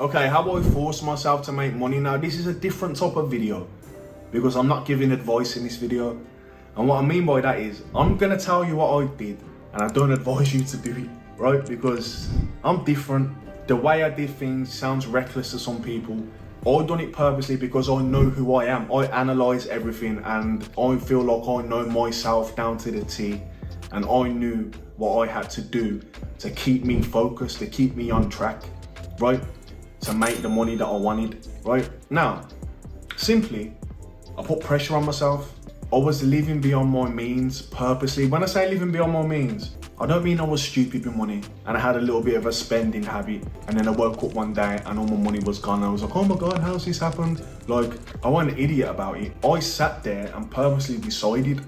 Okay, how I force myself to make money now. This is a different type of video because I'm not giving advice in this video. And what I mean by that is I'm gonna tell you what I did and I don't advise you to do it, right? Because I'm different. The way I did things sounds reckless to some people. I done it purposely because I know who I am. I analyze everything and I feel like I know myself down to the T. And I knew what I had to do to keep me focused, to keep me on track, right? To make the money that I wanted, right? Now, simply, I put pressure on myself. I was living beyond my means purposely. When I say living beyond my means, I don't mean I was stupid with money and I had a little bit of a spending habit and then I woke up one day and all my money was gone. I was like, oh my God, how's this happened? Like, I wasn't an idiot about it. I sat there and purposely decided,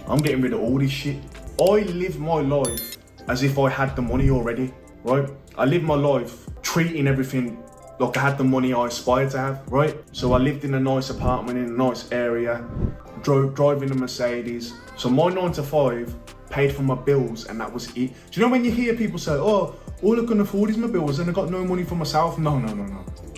I'm getting rid of all this shit. I lived my life as if I had the money already, right? I lived my life treating everything like I had the money I aspired to have, right? So I lived in a nice apartment in a nice area, driving a Mercedes. So my 9 to 5 paid for my bills and that was it. Do you know when you hear people say, oh, all I can afford is my bills and I got no money for myself? No.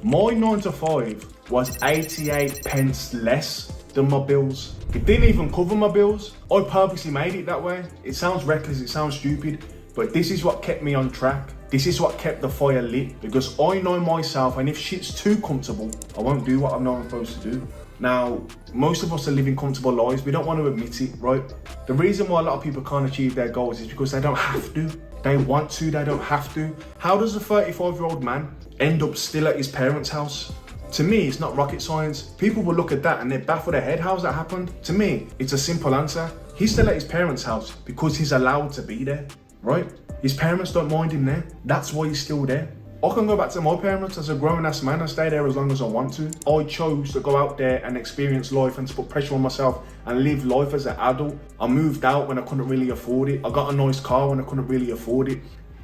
My 9 to 5 was 88 pence less than my bills. It didn't even cover my bills. I purposely made it that way. It sounds reckless, it sounds stupid, but this is what kept me on track. This is what kept the fire lit because I know myself and if shit's too comfortable, I won't do what I know I'm supposed to do. Now, most of us are living comfortable lives. We don't want to admit it, right? The reason why a lot of people can't achieve their goals is because they don't have to. They want to, they don't have to. How does a 35-year-old man end up still at his parents' house? To me, it's not rocket science. People will look at that and they baffle their head. How's that happened? To me, it's a simple answer. He's still at his parents' house because he's allowed to be there, right? His parents don't mind him there. That's why he's still there. I can go back to my parents as a grown-ass man and stay there as long as I want to. I chose to go out there and experience life and to put pressure on myself and live life as an adult. I moved out when I couldn't really afford it. I got a nice car when I couldn't really afford it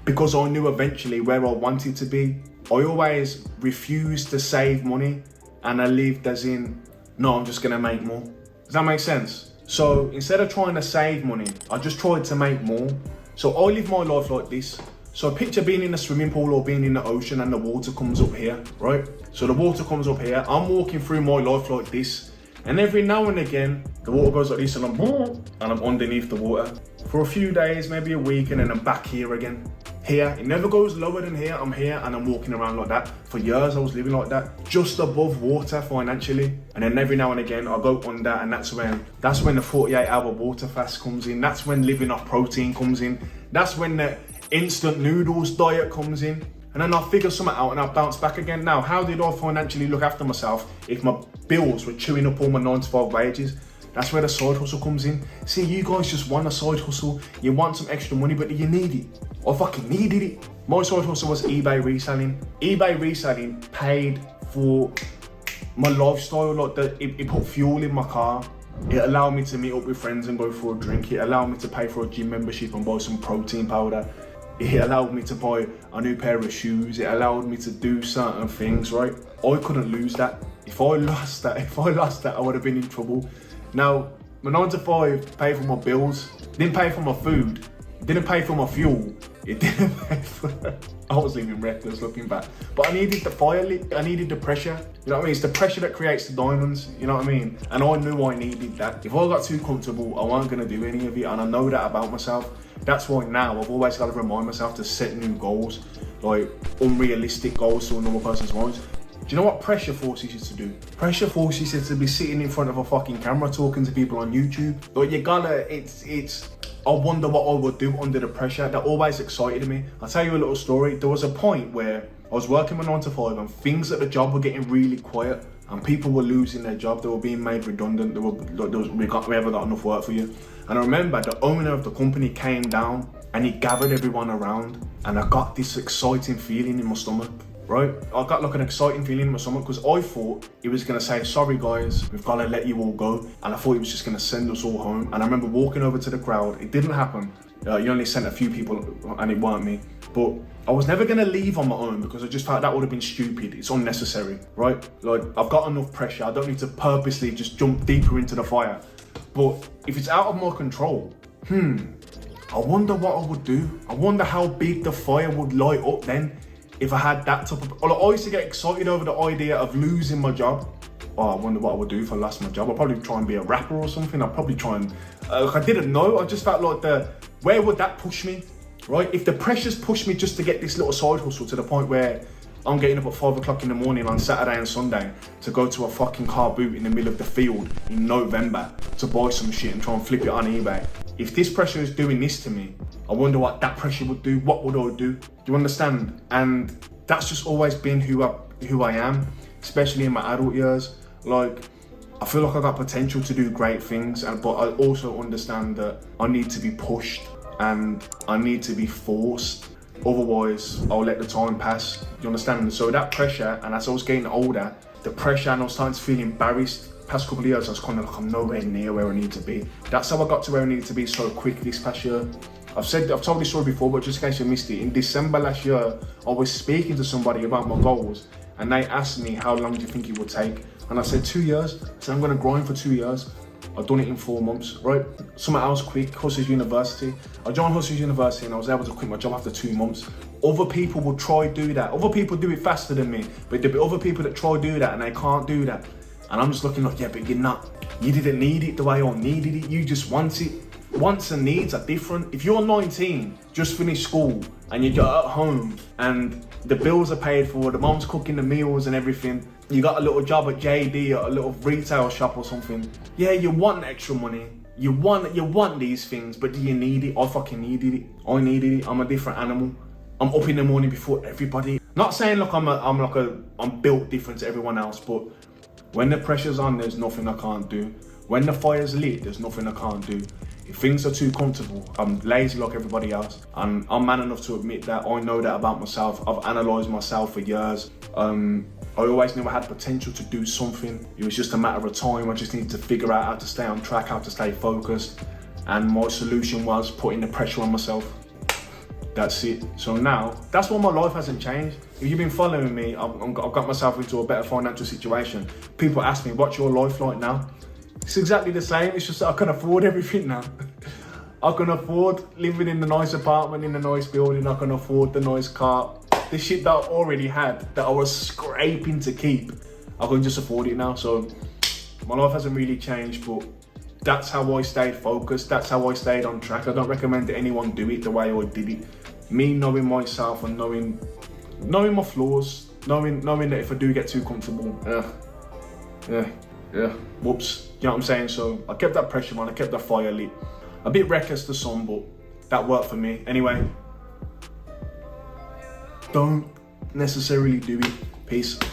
because I knew eventually where I wanted to be. I always refused to save money and I lived as in, no, I'm just gonna make more. Does that make sense? So instead of trying to save money, I just tried to make more. So I live my life like this. So picture being in a swimming pool or being in the ocean and the water comes up here, right? So the water comes up here. I'm walking through my life like this. And every now and again, the water goes like this and I'm underneath the water. For a few days, maybe a week, and then I'm back here again. Here, it never goes lower than here. I'm here and I'm walking around like that. For years, I was living like that, just above water financially. And then every now and again, I go under and that's when the 48-hour water fast comes in. That's when living off protein comes in. That's when the instant noodles diet comes in. And then I figure something out and I bounce back again. Now, how did I financially look after myself if my bills were chewing up all my 9 to 5 wages? That's where the side hustle comes in. See, you guys just want a side hustle. You want some extra money, but do you need it? I fucking needed it. My side hustle was eBay reselling. eBay reselling paid for my lifestyle. Like it put fuel in my car. It allowed me to meet up with friends and go for a drink. It allowed me to pay for a gym membership and buy some protein powder. It allowed me to buy a new pair of shoes. It allowed me to do certain things, right? I couldn't lose that. If I lost that, I would have been in trouble. Now, my 9 to 5 paid for my bills, didn't pay for my food, didn't pay for my fuel, it didn't pay for... I was living reckless looking back. But I needed the fire lit, I needed the pressure. You know what I mean? It's the pressure that creates the diamonds, you know what I mean? And I knew I needed that. If I got too comfortable, I wasn't gonna do any of it, and I know that about myself. That's why now I've always got to remind myself to set new goals, like unrealistic goals to a normal person's minds. Do you know what pressure forces you to do? Pressure forces you to be sitting in front of a fucking camera talking to people on YouTube. Like you gotta, I wonder what I would do under the pressure. That always excited me. I'll tell you a little story. There was a point where I was working my 9 to 5 and things at the job were getting really quiet and people were losing their job. They were being made redundant. We haven't got enough work for you. And I remember the owner of the company came down and he gathered everyone around and I got this exciting feeling in my stomach. Right? I got like an exciting feeling in my stomach because I thought he was gonna say, sorry guys, we've gotta let you all go. And I thought he was just gonna send us all home. And I remember walking over to the crowd. It didn't happen. He only sent a few people and it weren't me. But I was never gonna leave on my own because I just thought that would have been stupid. It's unnecessary, right? Like I've got enough pressure. I don't need to purposely just jump deeper into the fire. But if it's out of my control, I wonder what I would do. I wonder how big the fire would light up then. if I had that type of, I used to get excited over the idea of losing my job. Oh, I wonder what I would do if I lost my job. I'd probably try and be a rapper or something. I'd probably try and, I didn't know. I just felt like where would that push me, right? If the pressures push me just to get this little side hustle to the point where I'm getting up at 5 o'clock in the morning on Saturday and Sunday to go to a fucking car boot in the middle of the field in November to buy some shit and try and flip it on eBay. If this pressure is doing this to me, I wonder what that pressure would do. What would I do? Do you understand? And that's just always been who I am, especially in my adult years. Like, I feel like I got potential to do great things, but I also understand that I need to be pushed and I need to be forced. Otherwise, I'll let the time pass. You understand? So that pressure, and as I was getting older, the pressure, and I was starting to feel embarrassed. Past couple of years, I was kind of like, I'm nowhere near where I need to be. That's how I got to where I needed to be so quick this past year. I've told this story before, but just in case you missed it, in December last year, I was speaking to somebody about my goals, and they asked me, how long do you think it would take? And I said 2 years. I said, I'm gonna grind for 2 years. I've done it in 4 months, right? Something else quick, Hustlers University. I joined Hustlers University and I was able to quit my job after 2 months. Other people will try do that. Other people do it faster than me, but there'll be other people that try do that and they can't do that. And I'm just looking like, yeah, but you're not. You didn't need it the way I needed it. You just want it. Wants and needs are different. If you're 19, just finished school, and you're at home, and the bills are paid for, the mom's cooking the meals and everything, you got a little job at JD or a little retail shop or something. Yeah, you want extra money. You want these things, but do you need it? I fucking needed it. I needed it. I'm a different animal. I'm up in the morning before everybody. Not saying like I'm built different to everyone else, but when the pressure's on, there's nothing I can't do. When the fire's lit, there's nothing I can't do. If things are too comfortable, I'm lazy like everybody else. And I'm man enough to admit that. I know that about myself. I've analysed myself for years. I always knew I had potential to do something. It was just a matter of time. I just needed to figure out how to stay on track, how to stay focused. And my solution was putting the pressure on myself. That's it. So now, that's why my life hasn't changed. If you've been following me, I've got myself into a better financial situation. People ask me, what's your life like now? It's exactly the same. It's just that I can afford everything now. I can afford living in the nice apartment, in the nice building. I can afford the nice car. The shit that I already had, that I was scraping to keep, I can just afford it now. So my life hasn't really changed, but that's how I stayed focused. That's how I stayed on track. I don't recommend that anyone do it the way I did it. Me knowing myself and knowing my flaws, knowing that if I do get too comfortable, whoops, you know what I'm saying? So I kept that pressure on, I kept that fire lit. A bit reckless to some, but that worked for me. Anyway, don't necessarily do it. Peace.